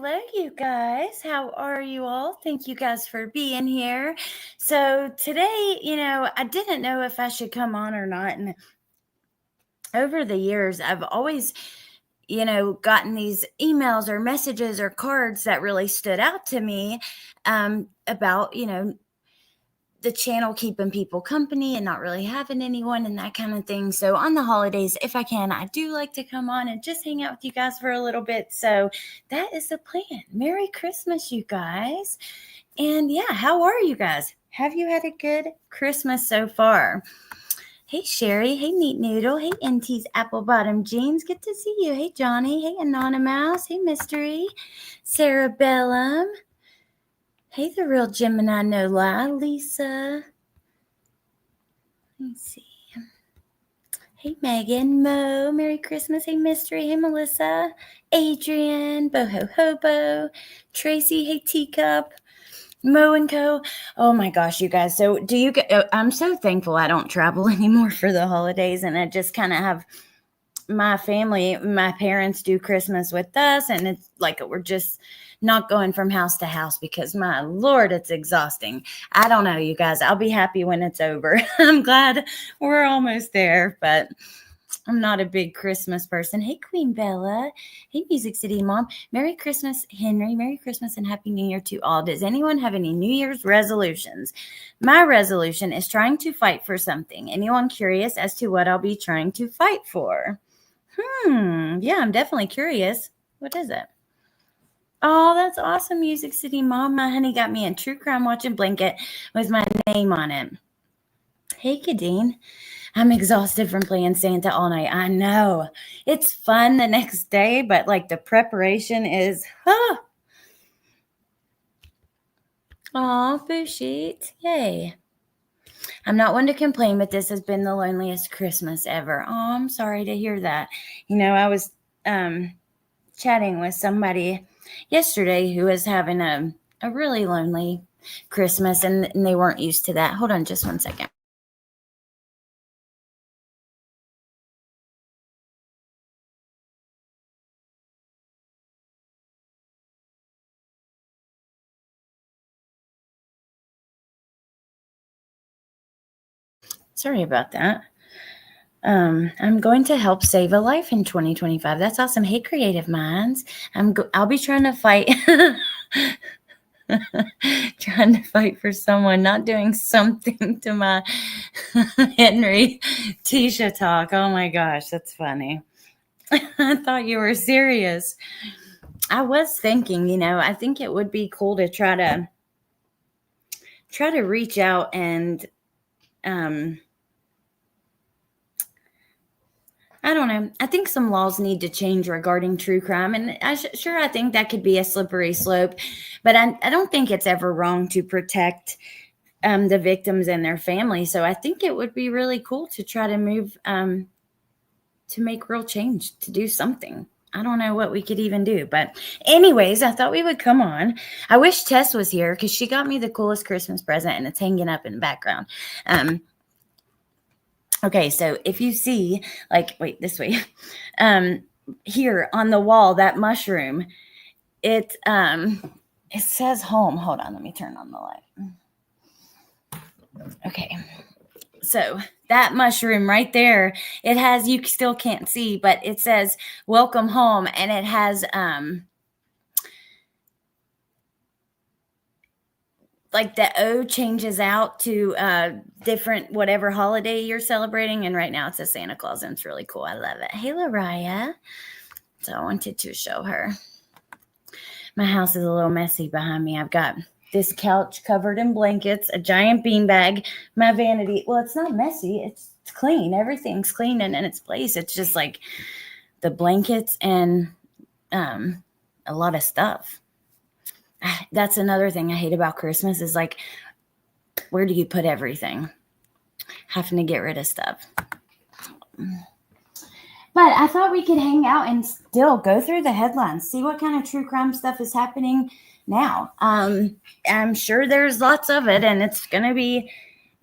Hello, you guys. How are you all? Thank you guys for being here. So, today, I didn't know if I should come on or not. And over the years, I've always, gotten these emails or messages or cards that really stood out to me about, the channel keeping people company and not really having anyone and that kind of thing. So on the holidays, if I can, I do like to come on and just hang out with you guys for a little bit. So that is the plan. Merry Christmas, you guys. And yeah, how are you guys? Have you had a good Christmas so far? Hey, Sherry. Hey, Neat Noodle. Hey, NT's Apple Bottom Jeans. Good to see you. Hey, Johnny. Hey, Anonymous. Hey, Mystery. Sarah Bellum. Hey, the real Gemini No Lie, Lisa. Let me see. Hey, Megan, Mo, Merry Christmas. Hey, Mystery. Hey, Melissa, Adrian, Boho Hobo, Tracy. Hey, Teacup, Mo and Co. Oh my gosh, you guys. So I'm so thankful I don't travel anymore for the holidays, and I just kind of have my family, my parents do Christmas with us, and it's like we're just not going from house to house because my Lord, it's exhausting. I don't know, you guys. I'll be happy when it's over. I'm glad we're almost there, but I'm not a big Christmas person. Hey, Queen Bella. Hey, Music City Mom. Merry Christmas, Henry. Merry Christmas and Happy New Year to all. Does anyone have any New Year's resolutions? My resolution is trying to fight for something. Anyone curious as to what I'll be trying to fight for? Yeah, I'm definitely curious. What is it? Oh, that's awesome, Music City Mom. My honey got me a true crime watching blanket with my name on it. Hey, Kadeen. I'm exhausted from playing Santa all night. I know. It's fun the next day, but like the preparation is, Aw, Boo Sheet. Yay. I'm not one to complain, but this has been the loneliest Christmas ever. Oh, I'm sorry to hear that. I was chatting with somebody yesterday who was having a really lonely Christmas, and they weren't used to that. Hold on just one second. Sorry about that. I'm going to help save a life in 2025. That's awesome. Hey, Creative Minds. I'll be trying to fight. Trying to fight for someone, not doing something to my Henry Tisha talk. Oh my gosh, that's funny. I thought you were serious. I was thinking, I think it would be cool to try to reach out and I don't know. I think some laws need to change regarding true crime. And I think that could be a slippery slope. But I don't think it's ever wrong to protect the victims and their families. So I think it would be really cool to try to move to make real change, to do something. I don't know what we could even do. But anyways, I thought we would come on. I wish Tess was here because she got me the coolest Christmas present, and it's hanging up in the background. Okay, so if you see, wait, this way, here on the wall, that mushroom, it says home. Hold on, let me turn on the light. Okay, so that mushroom right there, it has, you still can't see, but it says welcome home, and it has like the O changes out to different whatever holiday you're celebrating. And right now it says Santa Claus, and it's really cool. I love it. Hey, Lariah. So I wanted to show her. My house is a little messy behind me. I've got this couch covered in blankets, a giant beanbag, my vanity. Well, it's not messy. It's clean. Everything's clean and in its place. It's just like the blankets and a lot of stuff. That's another thing I hate about Christmas is like, where do you put everything? Having to get rid of stuff. But I thought we could hang out and still go through the headlines, see what kind of true crime stuff is happening now. I'm sure there's lots of it, and it's going to be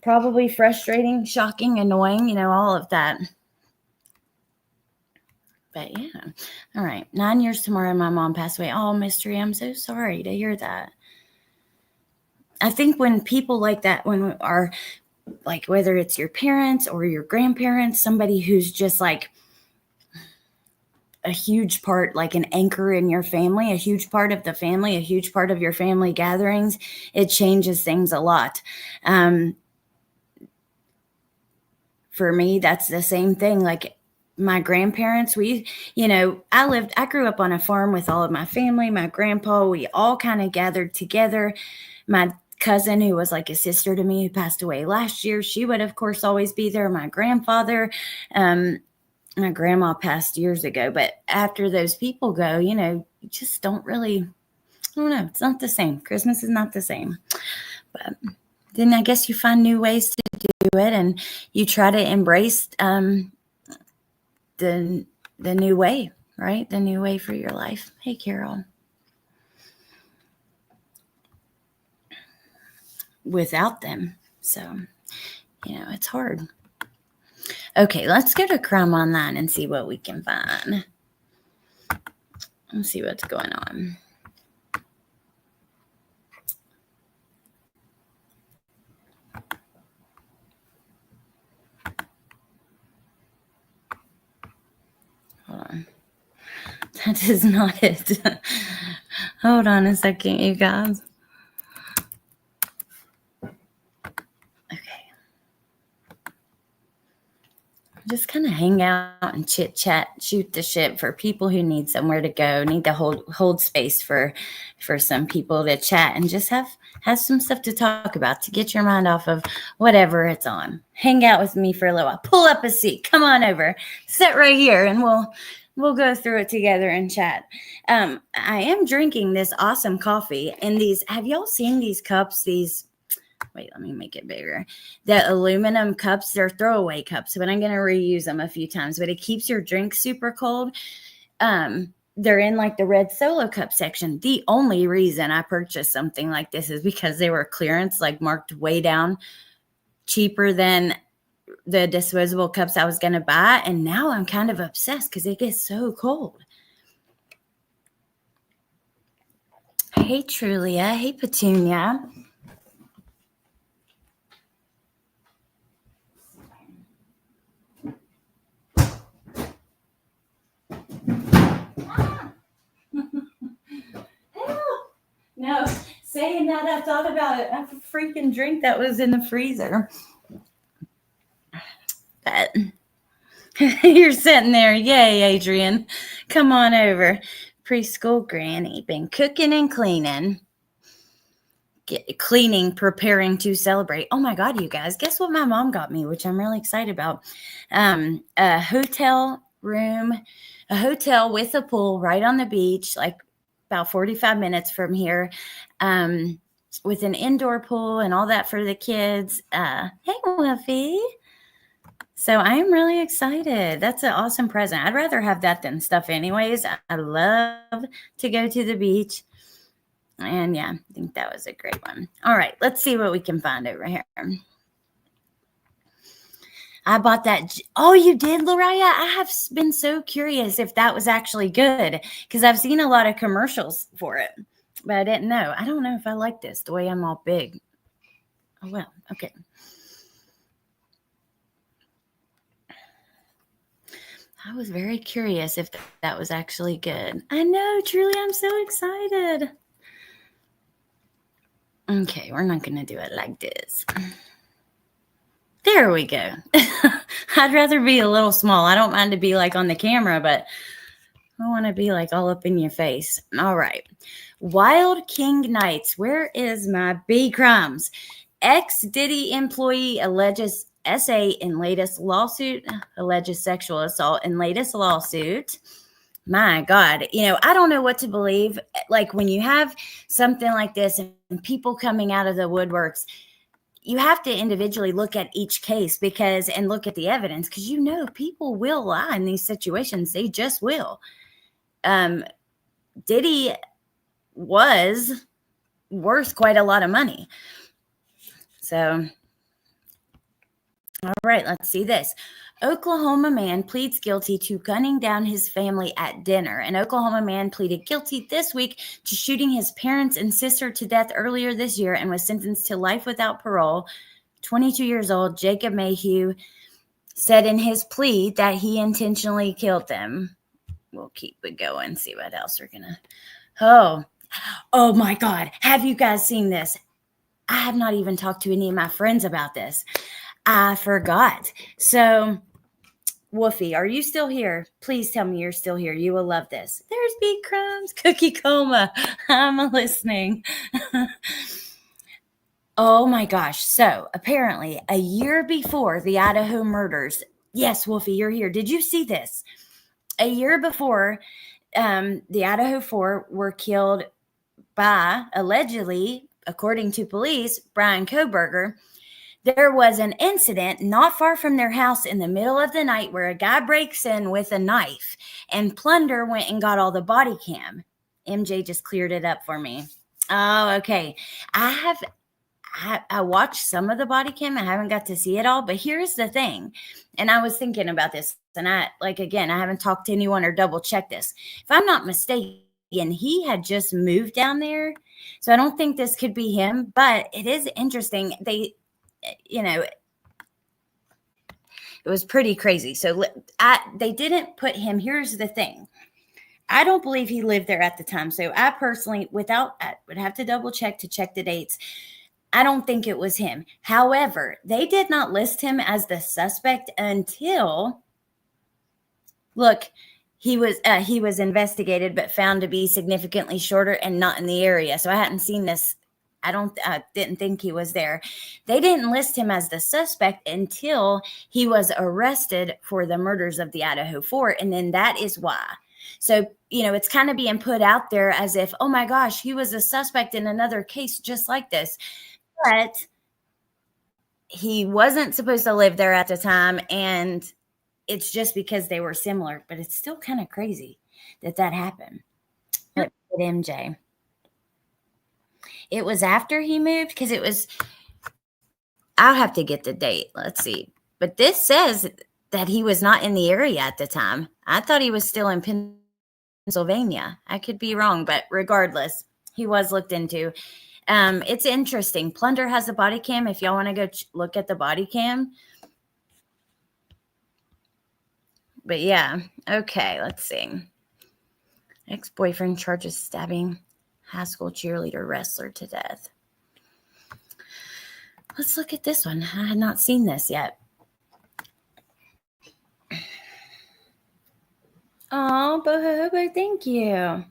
probably frustrating, shocking, annoying, all of that. But yeah. All right. 9 years tomorrow, my mom passed away. Oh, Mystery, I'm so sorry to hear that. I think when people like that, when are like, whether it's your parents or your grandparents, somebody who's just like a huge part, like an anchor in your family, a huge part of the family, a huge part of your family gatherings, it changes things a lot. For me, that's the same thing. Like my grandparents, I grew up on a farm with all of my family, my grandpa, we all kind of gathered together. My cousin, who was like a sister to me, who passed away last year, she would of course always be there. My grandfather, my grandma passed years ago, but after those people go, you just don't really, I don't know, it's not the same. Christmas is not the same. But then I guess you find new ways to do it, and you try to embrace the new way, right? The new way for your life. Hey, Carol. Without them. So, it's hard. Okay, let's go to Crime Online and see what we can find. Let's see what's going on. Hold on. That is not it. Hold on a second, you guys. Okay. Just kind of hang out and chit chat, shoot the shit for people who need somewhere to go, need to hold space for some people to chat and just have some stuff to talk about, to get your mind off of whatever it's on. Hang out with me for a little while. Pull up a seat. Come on over. Sit right here and we'll go through it together and chat. I am drinking this awesome coffee and have y'all seen these cups? Wait, let me make it bigger. The aluminum cups, they're throwaway cups, but I'm going to reuse them a few times. But it keeps your drink super cold. They're in like the red Solo cup section. The only reason I purchased something like this is because they were clearance, like marked way down, cheaper than the disposable cups I was going to buy. And now I'm kind of obsessed because it gets so cold. Hey, Trulia. Hey, Petunia. No, saying that, I thought about it. A freaking drink that was in the freezer. But you're sitting there. Yay, Adrian. Come on over. Preschool granny. Been cooking and cleaning. Preparing to celebrate. Oh my God, you guys. Guess what my mom got me, which I'm really excited about? A hotel room, a hotel with a pool right on the beach, like about 45 minutes from here, with an indoor pool and all that for the kids. Hey, Wolfie. So I am really excited. That's an awesome present. I'd rather have that than stuff anyways. I love to go to the beach. And yeah, I think that was a great one. All right, let's see what we can find over here. I bought that. Oh, you did, Lariah? I have been so curious if that was actually good because I've seen a lot of commercials for it, but I didn't know. I don't know if I like this, the way I'm all big. Oh, well, okay. I was very curious if that was actually good. I know, truly, I'm so excited. Okay, we're not going to do it like this. There we go. I'd rather be a little small. I don't mind to be like on the camera, but I want to be like all up in your face. All right. Wild King Nights. Where is my B crumbs? Ex-Diddy employee alleges SA in latest lawsuit. Alleges sexual assault in latest lawsuit. My God. I don't know what to believe. Like when you have something like this and people coming out of the woodworks, you have to individually look at each case and look at the evidence because people will lie in these situations. They just will. Diddy was worth quite a lot of money. So All right, let's see this. Oklahoma man pleads guilty to gunning down his family at dinner. An Oklahoma man pleaded guilty this week to shooting his parents and sister to death earlier this year and was sentenced to life without parole. 22 years old, Jacob Mayhew said in his plea that he intentionally killed them. We'll keep it going, see what else we're gonna. Oh my God. Have you guys seen this? I have not even talked to any of my friends about this. I forgot. So, Woofy, are you still here? Please tell me you're still here. You will love this. There's Big Crumbs, Cookie Coma. I'm listening. Oh my gosh. So, apparently, a year before the Idaho murders, yes, Woofy, you're here. Did you see this? A year before the Idaho Four were killed by, allegedly, according to police, Brian Koberger, there was an incident not far from their house in the middle of the night where a guy breaks in with a knife, and Plunder went and got all the body cam. MJ just cleared it up for me. Oh, okay. I watched some of the body cam. I haven't got to see it all, but here's the thing. And I was thinking about this, and I haven't talked to anyone or double checked this. If I'm not mistaken, he had just moved down there. So I don't think this could be him, but it is interesting. It was pretty crazy. So they didn't put him. Here's the thing. I don't believe he lived there at the time. So I personally, I would have to double check the dates. I don't think it was him. However, they did not list him as the suspect until, look, he was investigated but found to be significantly shorter and not in the area. So I hadn't seen this. I didn't think he was there. They didn't list him as the suspect until he was arrested for the murders of the Idaho Four. And then that is why. So, it's kind of being put out there as if, oh my gosh, he was a suspect in another case just like this. But he wasn't supposed to live there at the time. And it's just because they were similar. But it's still kind of crazy that happened. Let's get MJ. It was after he moved because I'll have to get the date. Let's see. But this says that he was not in the area at the time. I thought he was still in Pennsylvania. I could be wrong, but regardless, he was looked into. It's interesting. Plunder has the body cam. If y'all want to go look at the body cam. But yeah. Okay, let's see. Ex-boyfriend charges stabbing high school cheerleader wrestler to death. Let's look at this one. I had not seen this yet. Oh, Boho, thank you.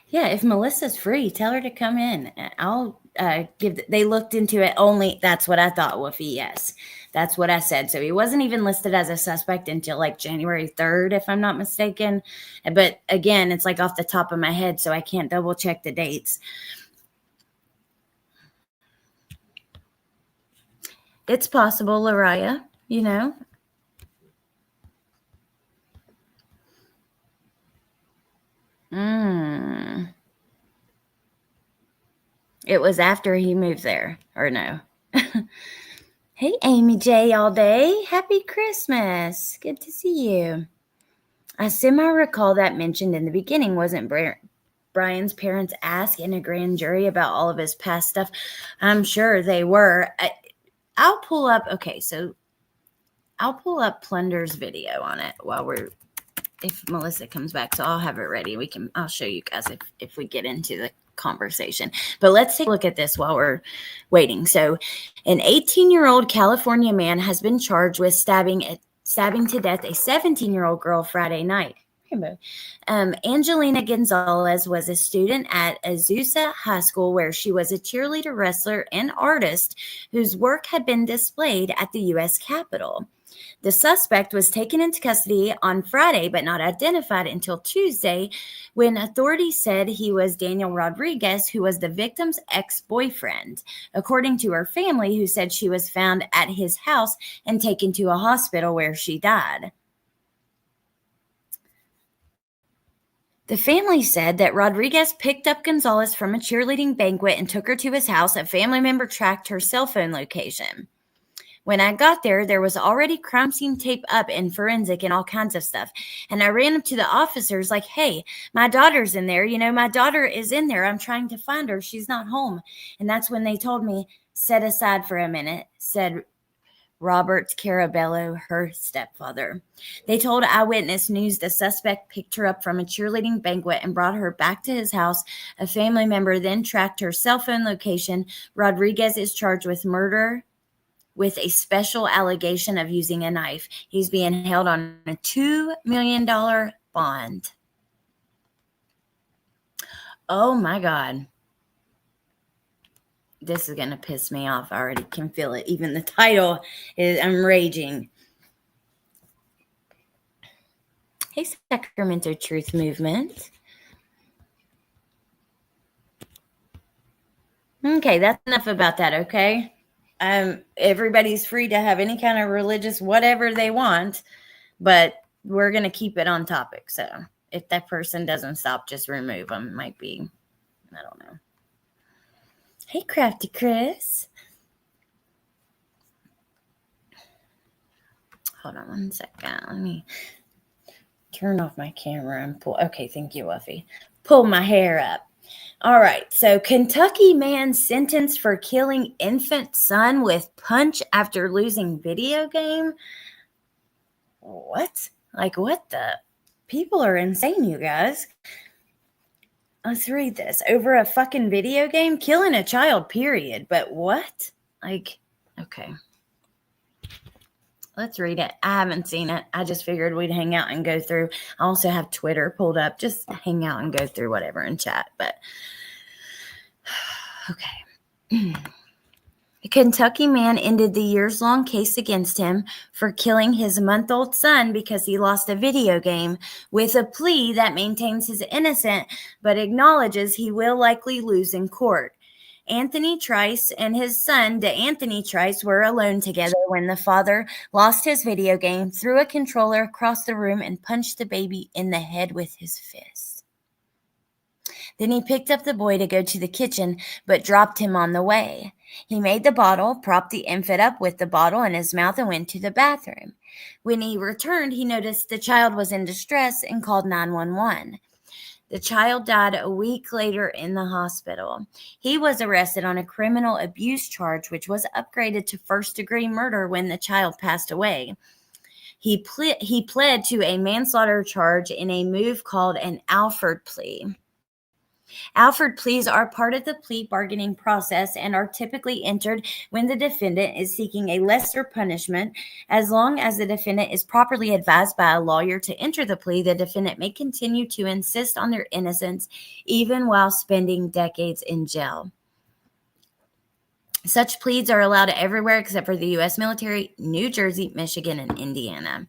Yeah, if Melissa's free, tell her to come in. I'll they looked into it only. That's what I thought, Woofy. Yes, that's what I said. So he wasn't even listed as a suspect until like January 3rd, if I'm not mistaken. But again, it's like off the top of my head, so I can't double check the dates. It's possible, Lariah, It was after he moved there, or no? Hey, Amy J. all day. Happy Christmas. Good to see you. I semi-recall that mentioned in the beginning. Wasn't Brian's parents asked in a grand jury about all of his past stuff? I'm sure they were. I'll pull up. Okay, so I'll pull up Plunder's video on it if Melissa comes back. So I'll have it ready. I'll show you guys if we get into the conversation. But let's take a look at this while we're waiting. So an 18-year-old California man has been charged with stabbing to death a 17-year-old girl Friday night. Angelina Gonzalez was a student at Azusa High School where she was a cheerleader, wrestler, and artist whose work had been displayed at the U.S. Capitol. The suspect was taken into custody on Friday, but not identified until Tuesday, when authorities said he was Daniel Rodriguez, who was the victim's ex-boyfriend, according to her family, who said she was found at his house and taken to a hospital where she died. The family said that Rodriguez picked up Gonzalez from a cheerleading banquet and took her to his house. A family member tracked her cell phone location. When I got there, there was already crime scene tape up and forensic and all kinds of stuff. And I ran up to the officers like, hey, my daughter's in there. You know, my daughter is in there. I'm trying to find her. She's not home. And that's when they told me, set aside for a minute, said Robert Carabello, her stepfather. They told Eyewitness News the suspect picked her up from a cheerleading banquet and brought her back to his house. A family member then tracked her cell phone location. Rodriguez is charged with murder with a special allegation of using a knife. He's being held on a $2 million bond. Oh my God. This is going to piss me off. I already can feel it. Even the title is, I'm raging. Hey, Sacramento Truth Movement. Okay, that's enough about that, okay? Everybody's free to have any kind of religious whatever they want, but we're going to keep it on topic. So if that person doesn't stop, just remove them. Might be, I don't know. Hey, Crafty Chris. Hold on one second. Let me turn off my camera and pull. Okay, thank you, Wuffy. Pull my hair up. All right, so Kentucky man sentenced for killing infant son with punch after losing video game. What? Like, what the? People are insane, you guys. Let's read this. Over a fucking video game? Killing a child, period. But what? Like, okay. Let's read it. I haven't seen it. I just figured we'd hang out and go through. I also have Twitter pulled up. Just hang out and go through whatever and chat. But, okay. A Kentucky man ended the years-long case against him for killing his month-old son because he lost a video game with a plea that maintains his innocence but acknowledges he will likely lose in court. Anthony Trice and his son, DeAnthony Trice, were alone together when the father lost his video game, threw a controller across the room, and punched the baby in the head with his fist. Then he picked up the boy to go to the kitchen, but dropped him on the way. He made the bottle, propped the infant up with the bottle in his mouth, and went to the bathroom. When he returned, he noticed the child was in distress and called 911. The child died a week later in the hospital. He was arrested on a criminal abuse charge, which was upgraded to first-degree murder when the child passed away. He pled to a manslaughter charge in a move called an Alford plea. Alford pleas are part of the plea bargaining process and are typically entered when the defendant is seeking a lesser punishment. As long as the defendant is properly advised by a lawyer to enter the plea, the defendant may continue to insist on their innocence even while spending decades in jail. Such pleas are allowed everywhere except for the U.S. military, New Jersey, Michigan, and Indiana.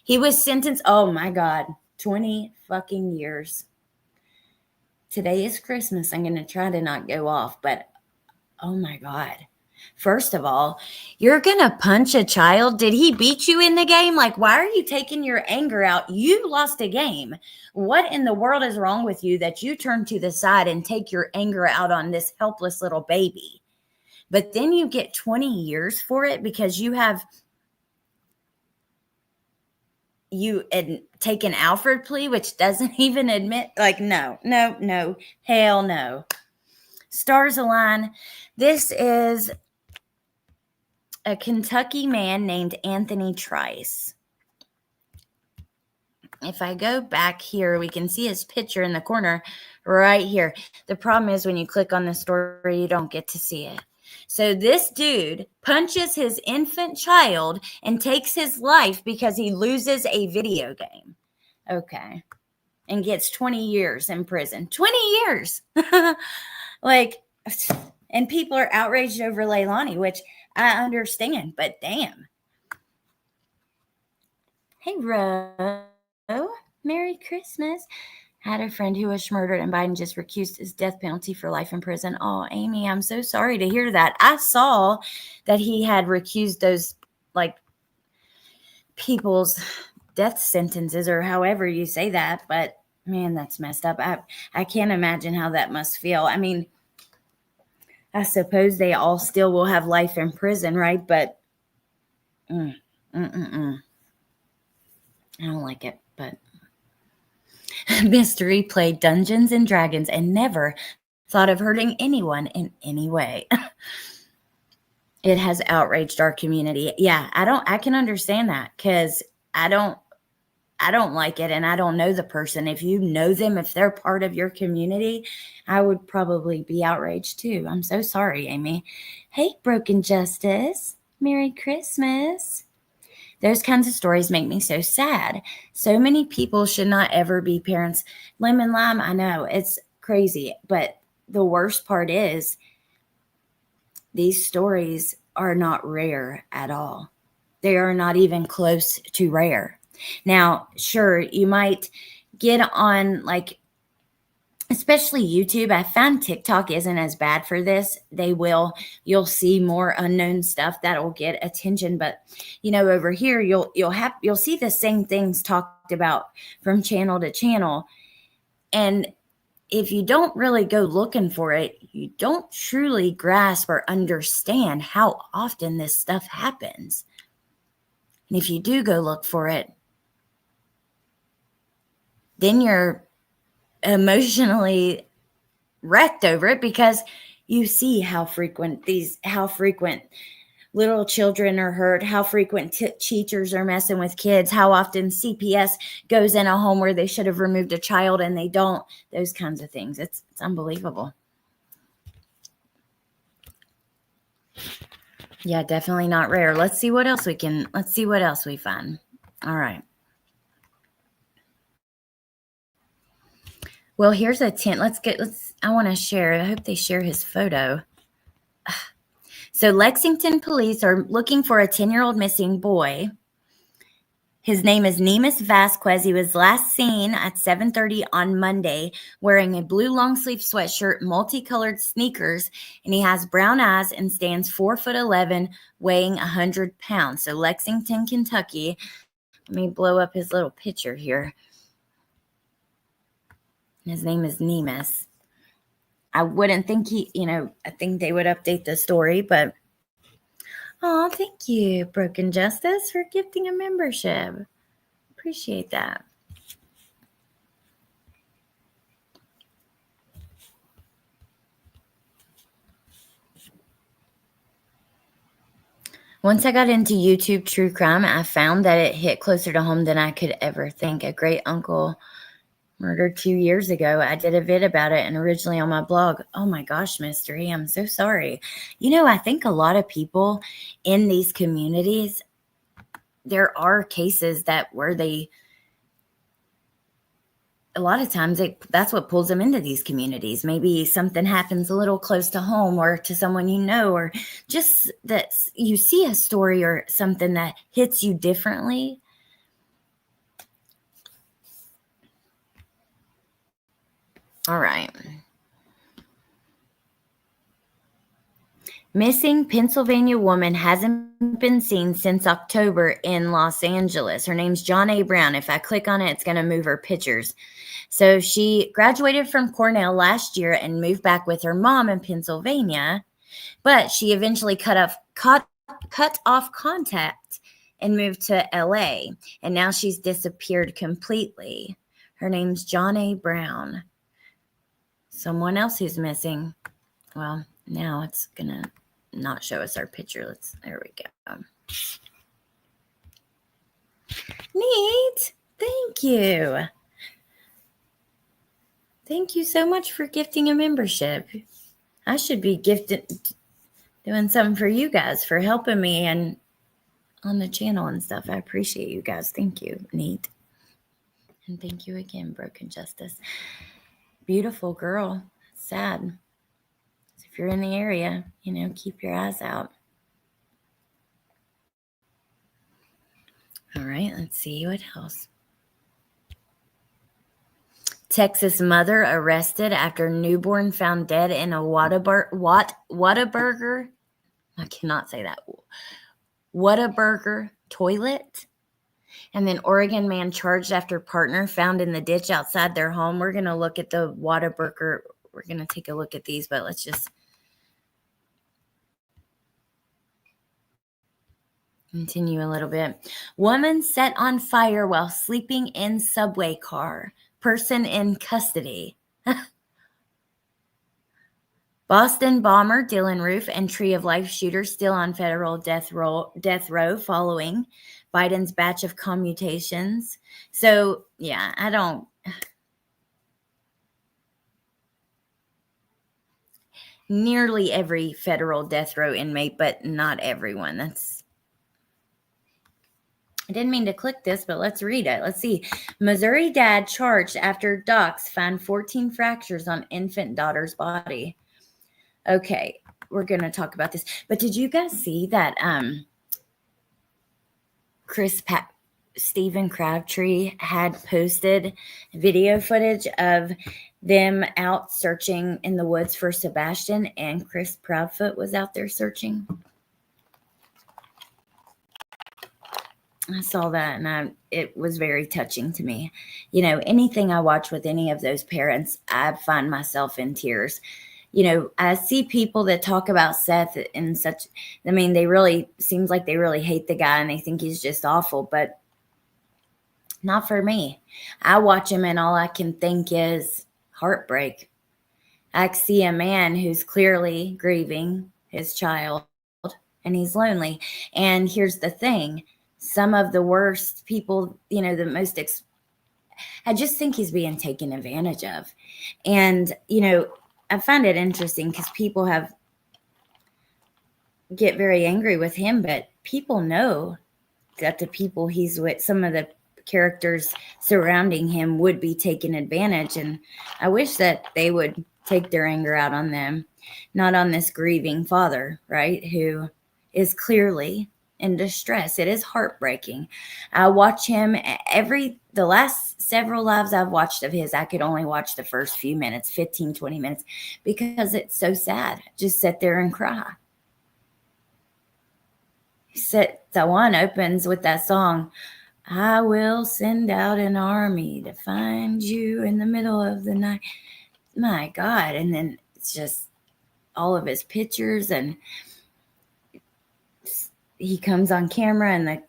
He was sentenced, oh my God, 20 fucking years. Today is Christmas. I'm going to try to not go off, but oh my God. First of all, you're going to punch a child? Did he beat you in the game? Like, why are you taking your anger out? You lost a game. What in the world is wrong with you that you turn to the side and take your anger out on this helpless little baby? But then you get 20 years for it because you take an Alford plea, which doesn't even admit, like, no, hell no. Stars align. This is a Kentucky man named Anthony Trice. If I go back here, we can see his picture in the corner right here. The problem is when you click on the story, you don't get to see it. So this dude punches his infant child and takes his life because he loses a video game. Okay. And gets 20 years in prison. 20 years. Like, and people are outraged over Leilani, which I understand, but damn. Hey, Ro. Merry Christmas. Had a friend who was murdered and Biden just recused his death penalty for life in prison. Oh, Amy, I'm so sorry to hear that. I saw that he had recused those, like, people's death sentences or however you say that, but Man, that's messed up. I can't imagine how that must feel. I mean, I suppose they all still will have life in prison, right? But I don't like it. But Mystery played Dungeons and Dragons and never thought of hurting anyone in any way. It has outraged our community. Yeah, I can understand that, because I don't like it, and I don't know the person. If you know them, if they're part of your community, I would probably be outraged too. I'm so sorry, Amy. Hey, Broken Justice. Merry Christmas. Those kinds of stories make me so sad. So many people should not ever be parents. Lemon Lime, I know, it's crazy. But the worst part is these stories are not rare at all. They are not even close to rare. Now, sure, you might get on, like, especially YouTube. I found TikTok isn't as bad for this. You'll see more unknown stuff that'll get attention. But, over here, you'll see the same things talked about from channel to channel. And if you don't really go looking for it, you don't truly grasp or understand how often this stuff happens. And if you do go look for it, then you're emotionally wrecked over it, because you see how frequent little children are hurt, how frequent teachers are messing with kids, how often CPS goes in a home where they should have removed a child and they don't, those kinds of things. It's unbelievable. Yeah, definitely not rare. Let's see what else we find. All right. Well, here's a 10. I want to share. I hope they share his photo. So Lexington police are looking for a 10-year-old missing boy. His name is Nemus Vasquez. He was last seen at 7:30 on Monday wearing a blue long-sleeve sweatshirt, multicolored sneakers, and he has brown eyes and stands 4'11", weighing 100 pounds. So Lexington, Kentucky. Let me blow up his little picture here. His name is Nemus. I wouldn't think I think they would update the story, but oh, thank you, Broken Justice, for gifting a membership. Appreciate that. Once I got into YouTube true crime, I found that it hit closer to home than I could ever think. A great uncle murdered 2 years ago. I did a vid about it, and originally on my blog. Oh my gosh, Mystery, I'm so sorry. I think a lot of people in these communities, there are cases where a lot of times that's what pulls them into these communities. Maybe something happens a little close to home or to someone or just that you see a story or something that hits you differently. All right. Missing Pennsylvania woman hasn't been seen since October in Los Angeles. Her name's John A. Brown. If I click on it, it's going to move her pictures. So she graduated from Cornell last year and moved back with her mom in Pennsylvania, but she eventually cut off contact and moved to LA, and now she's disappeared completely. Her name's John A. Brown. Someone else who's missing. Well, now it's going to not show us our picture. There we go. Neat. Thank you. Thank you so much for gifting a membership. I should be doing something for you guys for helping me and on the channel and stuff. I appreciate you guys. Thank you. Neat. And thank you again, Broken Justice. Beautiful girl. Sad. So if you're in the area, keep your eyes out. All right, let's see what else. Texas mother arrested after newborn found dead in a Whataburger. I cannot say that. Whataburger toilet. And then Oregon man charged after partner found in the ditch outside their home. We're going to look at the Whataburger. We're going to take a look at these, but let's just continue a little bit. Woman set on fire while sleeping in subway car. Person in custody. Boston bomber Dylan Roof and Tree of Life shooter still on federal death row following Biden's batch of commutations. So, yeah, I don't. Nearly every federal death row inmate, but not everyone. I didn't mean to click this, but let's read it. Let's see. Missouri dad charged after docs found 14 fractures on infant daughter's body. Okay, we're going to talk about this. But did you guys see that Stephen Crabtree had posted video footage of them out searching in the woods for Sebastian, and Chris Proudfoot was out there searching? I saw that, and it was very touching to me. You know, anything I watch with any of those parents, I find myself in tears. You know, I see people that talk about Seth and such. I mean, seems like they really hate the guy and they think he's just awful, but not for me. I watch him and all I can think is heartbreak. I see a man who's clearly grieving his child and he's lonely. And here's the thing. Some of the worst people, you know, the most, I just think he's being taken advantage of. And, you know, I find it interesting because people get very angry with him, but people know that the people he's with, some of the characters surrounding him would be taken advantage. And I wish that they would take their anger out on them, not on this grieving father, right? Who is clearly in distress. It is heartbreaking. I watch him the last several lives I've watched of his, I could only watch the first few minutes, 15, 20 minutes, because it's so sad. Just sit there and cry. The one opens with that song, I will send out an army to find you in the middle of the night. My God. And then it's just all of his pictures, and he comes on camera and the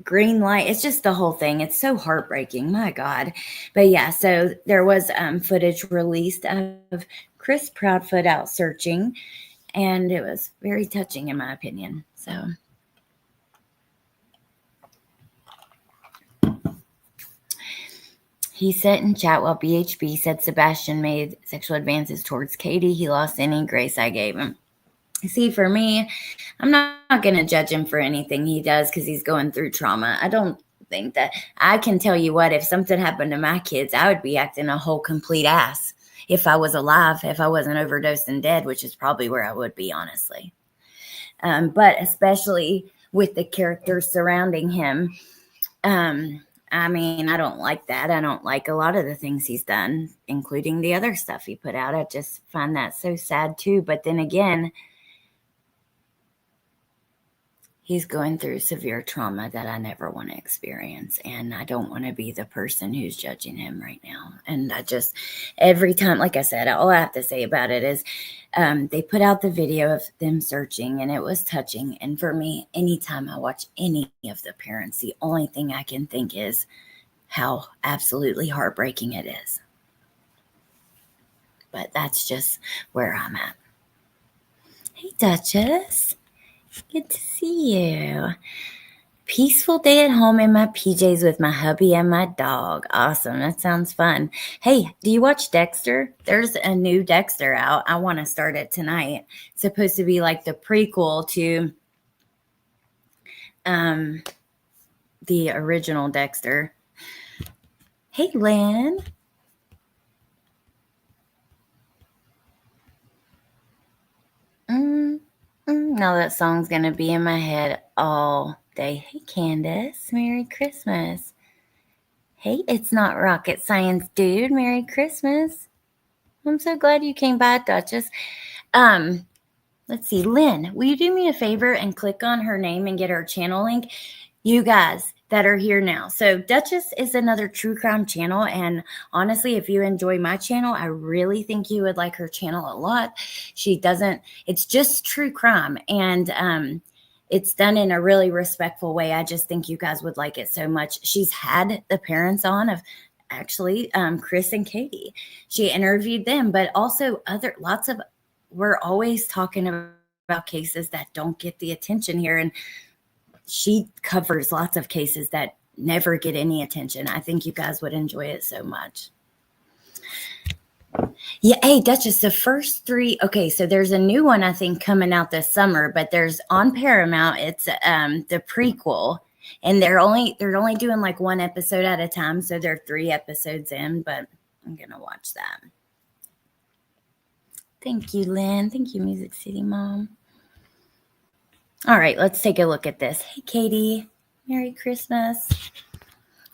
green light. It's just the whole thing. It's so heartbreaking. My God. But yeah, so there was footage released of Chris Proudfoot out searching, and it was very touching in my opinion. So he sat in chat while BHB said Sebastian made sexual advances towards Katie. He lost any grace I gave him. See, for me, I'm not going to judge him for anything he does because he's going through trauma. I don't think that. I can tell you what, if something happened to my kids, I would be acting a whole complete ass if I was alive, if I wasn't overdosed and dead, which is probably where I would be, honestly. But especially with the characters surrounding him, I mean, I don't like that. I don't like a lot of the things he's done, including the other stuff he put out. I just find that so sad too. But then again, he's going through severe trauma that I never want to experience. And I don't want to be the person who's judging him right now. And I just, every time, like I said, all I have to say about it is they put out the video of them searching, and it was touching. And for me, anytime I watch any of the parents, the only thing I can think is how absolutely heartbreaking it is. But that's just where I'm at. Hey, Duchess. Good to see you. Peaceful day at home in my PJs with my hubby and my dog. Awesome. That sounds fun. Hey, do you watch Dexter? There's a new Dexter out. I want to start it tonight. It's supposed to be like the prequel to the original Dexter. Hey, Lynn. Now that song's going to be in my head all day. Hey, Candace. Merry Christmas. Hey, it's not rocket science, dude. Merry Christmas. I'm so glad you came by, Duchess. Let's see. Lynn, will you do me a favor and click on her name and get her channel link? You guys, that are here now. So Duchess is another true crime channel, and honestly, if you enjoy my channel, I really think you would like her channel a lot. It's just true crime, and it's done in a really respectful way. I just think you guys would like it so much. She's had the parents on of actually Chris and Katie. She interviewed them, but also we're always talking about cases that don't get the attention here, and she covers lots of cases that never get any attention. I think you guys would enjoy it so much. Yeah, hey, Duchess, the first three. Okay, so there's a new one I think coming out this summer, but there's on Paramount. It's the prequel, and they're only doing like one episode at a time, so they're 3 episodes in. But I'm gonna watch that. Thank you, Lynn. Thank you, Music City Mom. All right, let's take a look at this. Hey, Katie. Merry Christmas.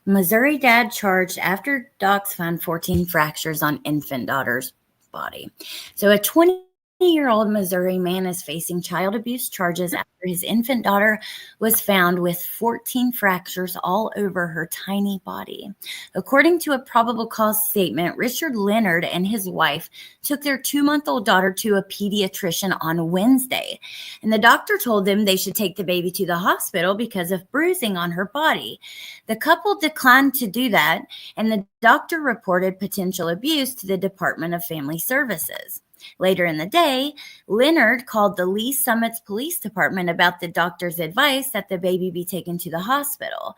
Missouri dad charged after docs found 14 fractures on infant daughter's body. So a 20-year-old Missouri man is facing child abuse charges after his infant daughter was found with 14 fractures all over her tiny body. According to a probable cause statement, Richard Leonard and his wife took their 2-month-old daughter to a pediatrician on Wednesday, and the doctor told them they should take the baby to the hospital because of bruising on her body. The couple declined to do that, and the doctor reported potential abuse to the Department of Family Services. Later in the day, Leonard called the Lee Summits Police Department about the doctor's advice that the baby be taken to the hospital.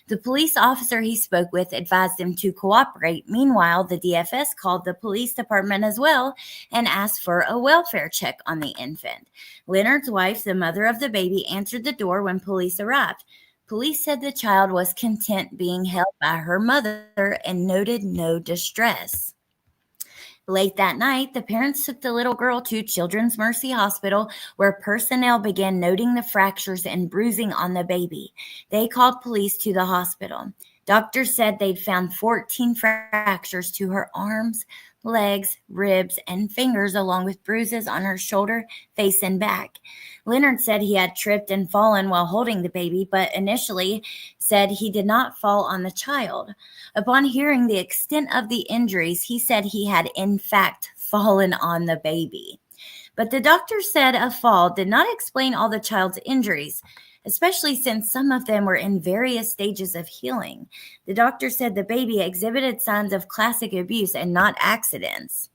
The police officer he spoke with advised him to cooperate. Meanwhile, the DFS called the police department as well and asked for a welfare check on the infant. Leonard's wife, the mother of the baby, answered the door when police arrived. Police said the child was content being held by her mother and noted no distress. Late that night, the parents took the little girl to Children's Mercy Hospital, where personnel began noting the fractures and bruising on the baby. They called police to the hospital. Doctors said they'd found 14 fractures to her arms, legs, ribs, and fingers, along with bruises on her shoulder, face, and back. Leonard said he had tripped and fallen while holding the baby, but initially said he did not fall on the child. Upon hearing the extent of the injuries, he said he had in fact fallen on the baby. But the doctor said a fall did not explain all the child's injuries, especially since some of them were in various stages of healing. The doctor said the baby exhibited signs of classic abuse and not accidents.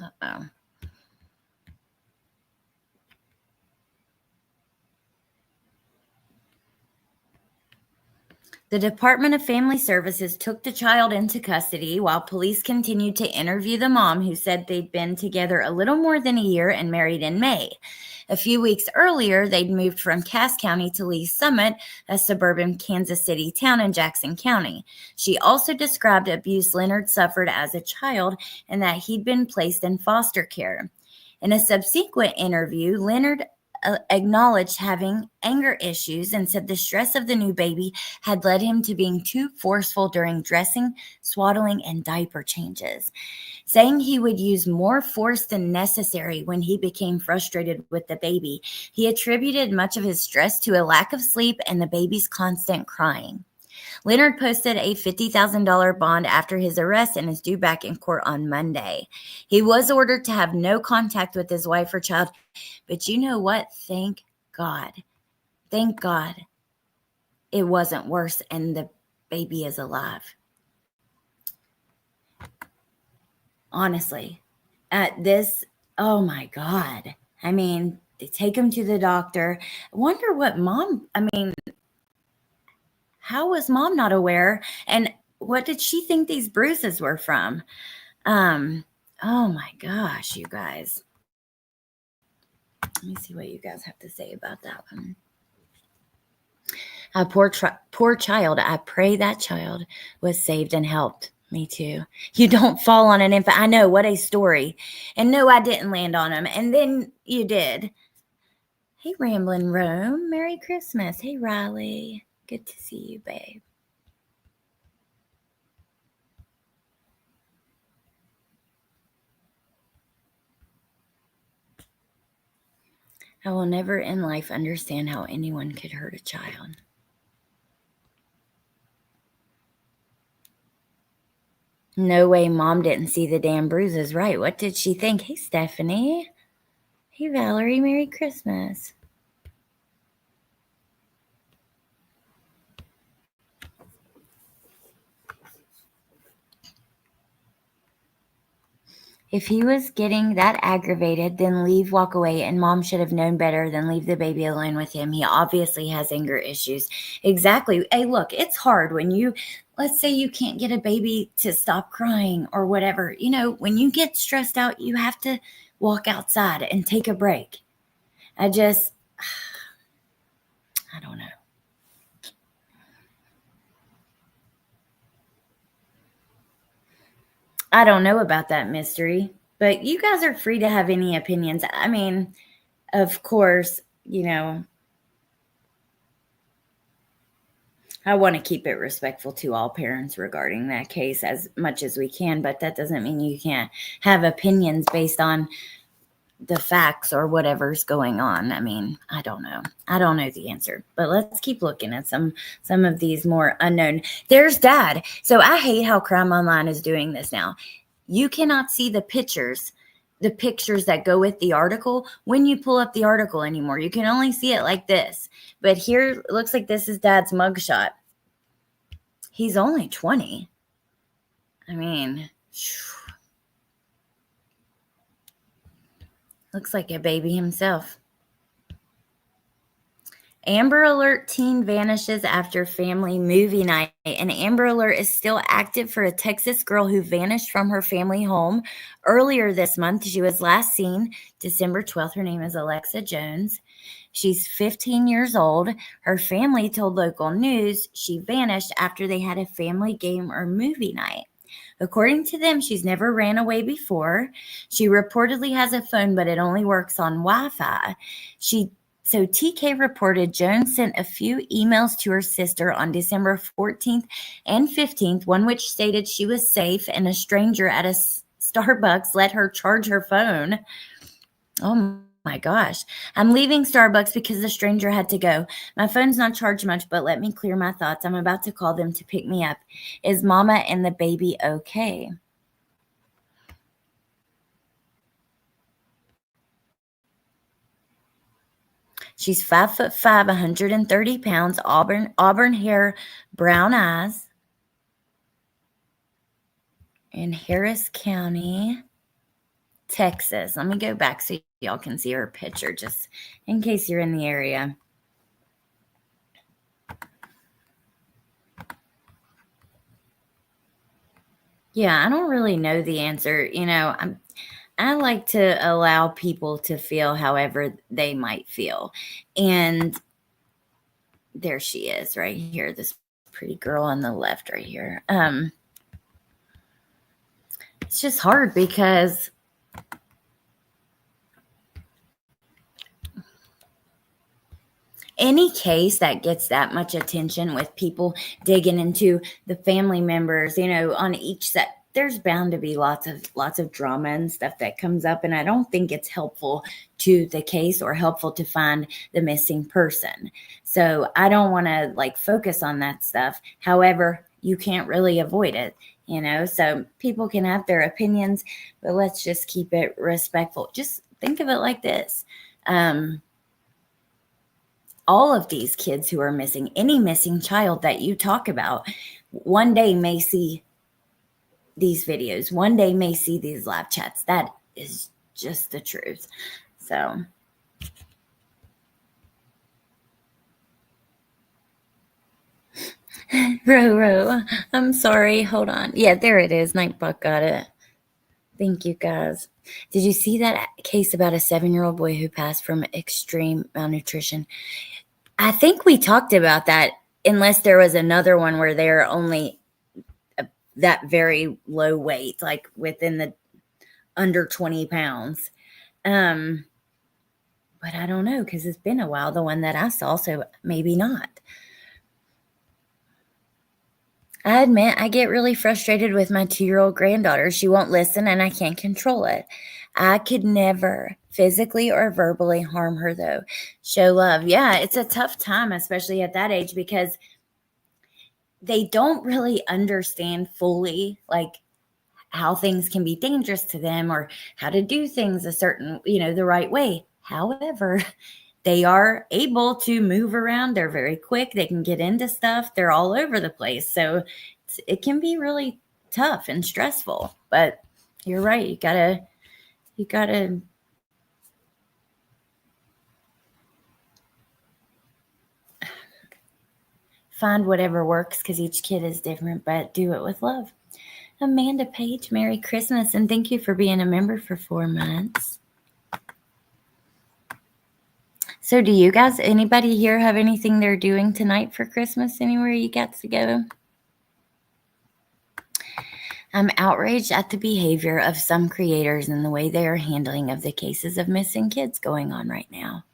Uh-oh. The Department of Family Services took the child into custody while police continued to interview the mom, who said they'd been together a little more than a year and married in May. A few weeks earlier, they'd moved from Cass County to Lee Summit, a suburban Kansas City town in Jackson County. She also described abuse Leonard suffered as a child and that he'd been placed in foster care. In a subsequent interview, Leonard acknowledged having anger issues and said the stress of the new baby had led him to being too forceful during dressing, swaddling, and diaper changes, saying he would use more force than necessary when he became frustrated with the baby. He attributed much of his stress to a lack of sleep and the baby's constant crying. Leonard posted a $50,000 bond after his arrest and is due back in court on Monday. He was ordered to have no contact with his wife or child, but you know what? Thank God. Thank God it wasn't worse and the baby is alive. Honestly, oh my God. I mean, they take him to the doctor. I wonder what how was mom not aware? And what did she think these bruises were from? Oh my gosh, you guys. Let me see what you guys have to say about that one. A poor child. I pray that child was saved and helped. Me too. You don't fall on an infant. I know, what a story. And no, I didn't land on him. And then you did. Hey, Ramblin' Rome. Merry Christmas. Hey, Riley. Good to see you, babe. I will never in life understand how anyone could hurt a child. No way Mom didn't see the damn bruises. Right. What did she think? Hey, Stephanie. Hey, Valerie. Merry Christmas. If he was getting that aggravated, then leave, walk away, and Mom should have known better than leave the baby alone with him. He obviously has anger issues. Exactly. Hey, look, it's hard when let's say you can't get a baby to stop crying or whatever. When you get stressed out, you have to walk outside and take a break. I don't know. I don't know about that mystery, but you guys are free to have any opinions. I mean, of course, I want to keep it respectful to all parents regarding that case as much as we can, but that doesn't mean you can't have opinions based on the facts or whatever's going on. I mean, I don't know. I don't know the answer, but let's keep looking at some of these more unknown. There's Dad. So I hate how Crime Online is doing this now. You cannot see the pictures that go with the article when you pull up the article anymore. You can only see it like this. But here it looks like this is Dad's mugshot. He's only 20. I mean, looks like a baby himself. Amber Alert teen vanishes after family movie night. An Amber Alert is still active for a Texas girl who vanished from her family home earlier this month. She was last seen December 12th. Her name is Alexa Jones. She's 15 years old. Her family told local news she vanished after they had a family game or movie night. According to them, she's never ran away before. She reportedly has a phone, but it only works on Wi-Fi. So TK reported Jones sent a few emails to her sister on December 14th and 15th, one which stated she was safe and a stranger at a Starbucks let her charge her phone. Oh my gosh. I'm leaving Starbucks because the stranger had to go. My phone's not charged much, but let me clear my thoughts. I'm about to call them to pick me up. Is Mama and the baby okay? She's 5'5", 130 pounds, auburn hair, brown eyes, in Harris County, Texas. Let me go back so y'all can see her picture, just in case you're in the area. Yeah, I don't really know the answer. I like to allow people to feel however they might feel. And there she is right here, this pretty girl on the left right here. It's just hard because any case that gets that much attention with people digging into the family members, on each set, there's bound to be lots of drama and stuff that comes up. And I don't think it's helpful to the case or helpful to find the missing person. So I don't want to focus on that stuff. However, you can't really avoid it, so people can have their opinions, but let's just keep it respectful. Just think of it like this. All of these kids who are missing, any missing child that you talk about, one day may see these videos, one day may see these live chats. That is just the truth. So Ro, I'm sorry. Hold on. Yeah, there it is. Nightbuck got it. Thank you, guys. Did you see that case about a 7-year-old boy who passed from extreme malnutrition? I think we talked about that, unless there was another one where they're only that very low weight, like within the under 20 pounds. But I don't know, because it's been a while, the one that I saw, so maybe not. I admit I get really frustrated with my 2-year-old granddaughter. She won't listen and I can't control it. I could never physically or verbally harm her, though. Show love. Yeah, it's a tough time, especially at that age, because they don't really understand fully, how things can be dangerous to them or how to do things a certain, the right way. However, they are able to move around. They're very quick. They can get into stuff. They're all over the place. So it can be really tough and stressful. But you're right. You gotta find whatever works because each kid is different, but do it with love. Amanda Page, Merry Christmas, and thank you for being a member for 4 months. So do you guys, anybody here have anything they're doing tonight for Christmas? Anywhere you got to go? I'm outraged at the behavior of some creators and the way they are handling of the cases of missing kids going on right now.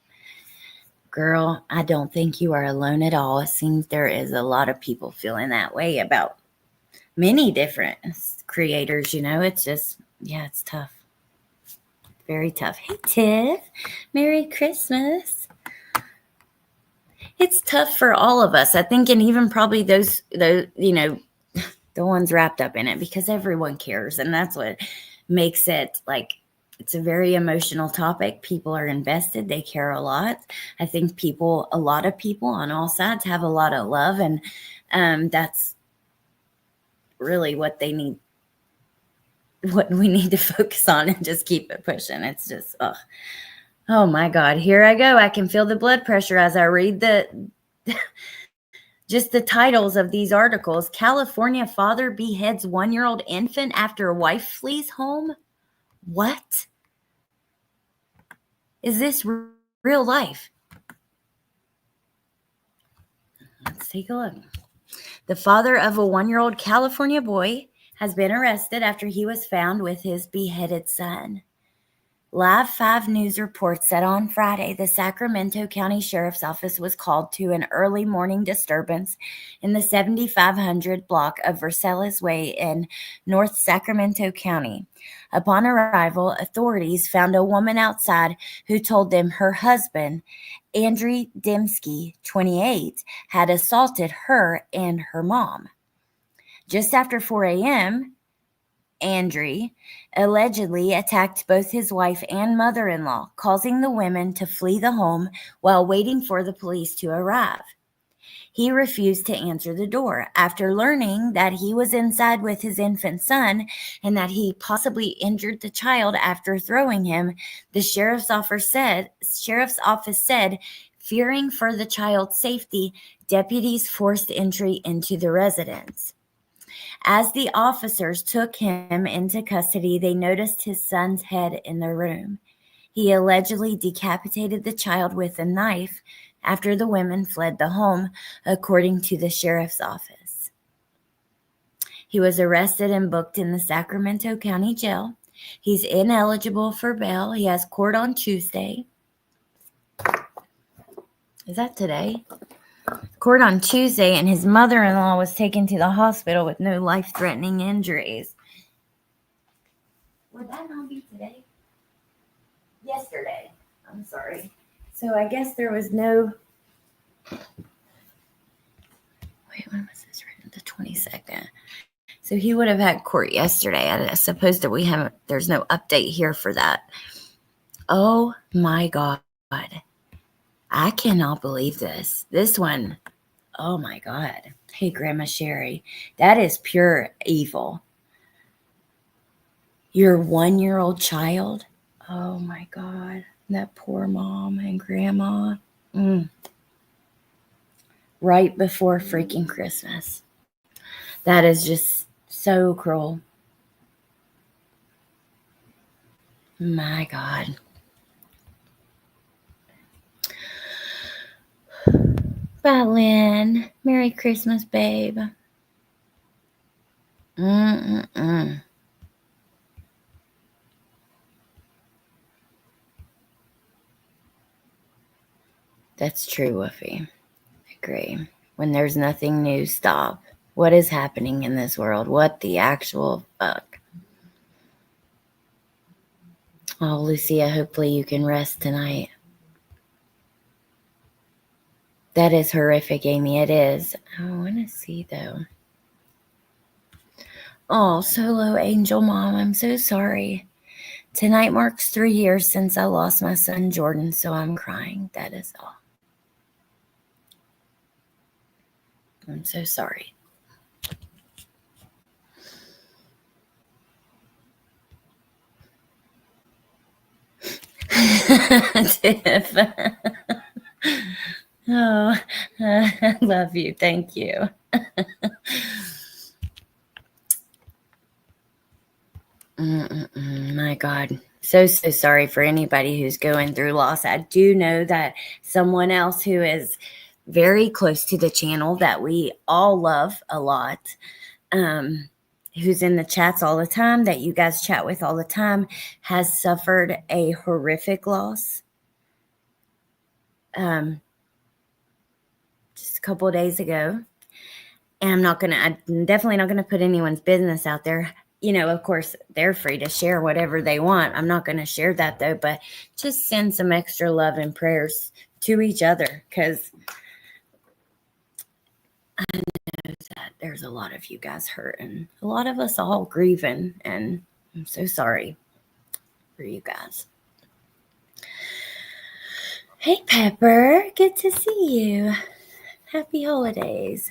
Girl, I don't think you are alone at all. It seems there is a lot of people feeling that way about many different creators, It's just, it's tough. Very tough. Hey, Tiff. Merry Christmas. It's tough for all of us, I think, and even probably those, the ones wrapped up in it, because everyone cares, and that's what makes it like it's a very emotional topic. People are invested. They care a lot. I think a lot of people on all sides have a lot of love, and that's really what they need, what we need to focus on and just keep it pushing. It's just, oh my God, here I go. I can feel the blood pressure as I read just the titles of these articles. California father beheads 1-year-old infant after wife flees home. What? Is this real life? Let's take a look. The father of a 1-year-old California boy has been arrested after he was found with his beheaded son. Live 5 News reports that on Friday, the Sacramento County Sheriff's Office was called to an early morning disturbance in the 7500 block of Versailles Way in North Sacramento County. Upon arrival, authorities found a woman outside who told them her husband, Andriy Dembski, 28, had assaulted her and her mom. Just after 4 a.m., Andriy allegedly attacked both his wife and mother-in-law, causing the women to flee the home while waiting for the police to arrive. He refused to answer the door. After learning that he was inside with his infant son and that he possibly injured the child after throwing him, the sheriff's office said, fearing for the child's safety, deputies forced entry into the residence. As the officers took him into custody, they noticed his son's head in the room. He allegedly decapitated the child with a knife after the women fled the home, according to the sheriff's office. He was arrested and booked in the Sacramento County Jail. He's ineligible for bail. He has court on Tuesday. Is that today? Court on Tuesday, and his mother-in-law was taken to the hospital with no life-threatening injuries. Would that not be today? Yesterday. I'm sorry. So I guess there was no... Wait, when was this written? The 22nd. So he would have had court yesterday. I suppose that there's no update here for that. Oh my God. I cannot believe this. This one... Oh my God. Hey, Grandma Sherry, that is pure evil. Your 1-year-old child. Oh my God. That poor mom and grandma. Right before freaking Christmas. That is just so cruel. My God. Bye, Lynn. Merry Christmas, babe. That's true, Woofy. Agree. When there's nothing new, stop. What is happening in this world? What the actual fuck? Oh, Lucia, hopefully you can rest tonight. That is horrific, Amy. It is. I want to see, though. Oh, Solo Angel Mom, I'm so sorry. Tonight marks 3 years since I lost my son Jordan, so I'm crying. That is all. I'm so sorry. Tiff. Oh, I love you. Thank you. My God. So sorry for anybody who's going through loss. I do know that someone else who is very close to the channel that we all love a lot, who's in the chats all the time, that you guys chat with all the time, has suffered a horrific loss. Just a couple of days ago. And I'm definitely not going to put anyone's business out there. You know, of course, they're free to share whatever they want. I'm not going to share that though, but just send some extra love and prayers to each other, because I know that there's a lot of you guys hurt and a lot of us all grieving, and I'm so sorry for you guys. Hey, Pepper, good to see you. Happy holidays.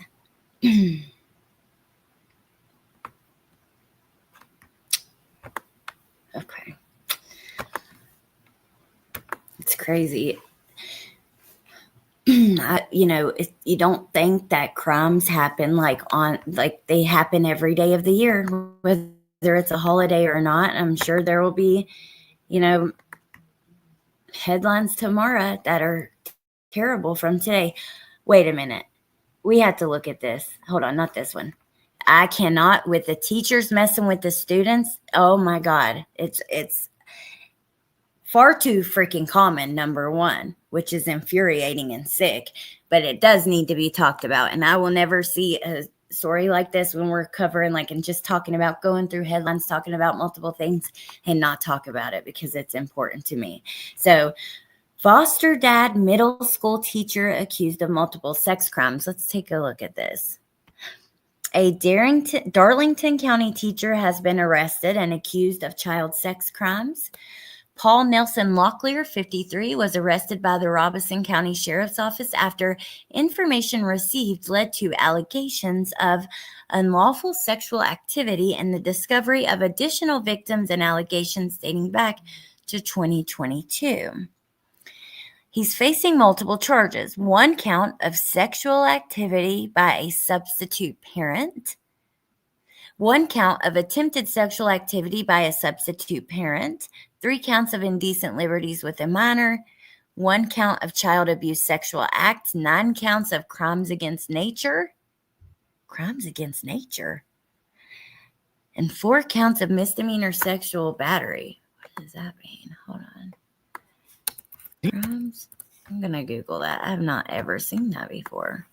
Okay. It's crazy. You don't think that crimes happen like they happen every day of the year, whether it's a holiday or not. I'm sure there will be, headlines tomorrow that are terrible from today. Wait a minute. We have to look at this. Hold on, not this one. I cannot, with the teachers messing with the students. Oh my God. It's far too freaking common, number one, which is infuriating and sick, but it does need to be talked about. And I will never see a story like this when we're covering and just talking about going through headlines, talking about multiple things, and not talk about it, because it's important to me. So, foster dad, middle school teacher accused of multiple sex crimes. Let's take a look at this. A Darlington County teacher has been arrested and accused of child sex crimes. Paul Nelson Locklear, 53, was arrested by the Robeson County Sheriff's Office after information received led to allegations of unlawful sexual activity and the discovery of additional victims and allegations dating back to 2022. He's facing multiple charges. 1 count of sexual activity by a substitute parent, 1 count of attempted sexual activity by a substitute parent, 3 counts of indecent liberties with a minor, 1 count of child abuse sexual act, 9 counts of crimes against nature, and 4 counts of misdemeanor sexual battery. What does that mean? Hold on. Crimes? I'm going to Google that. I have not ever seen that before.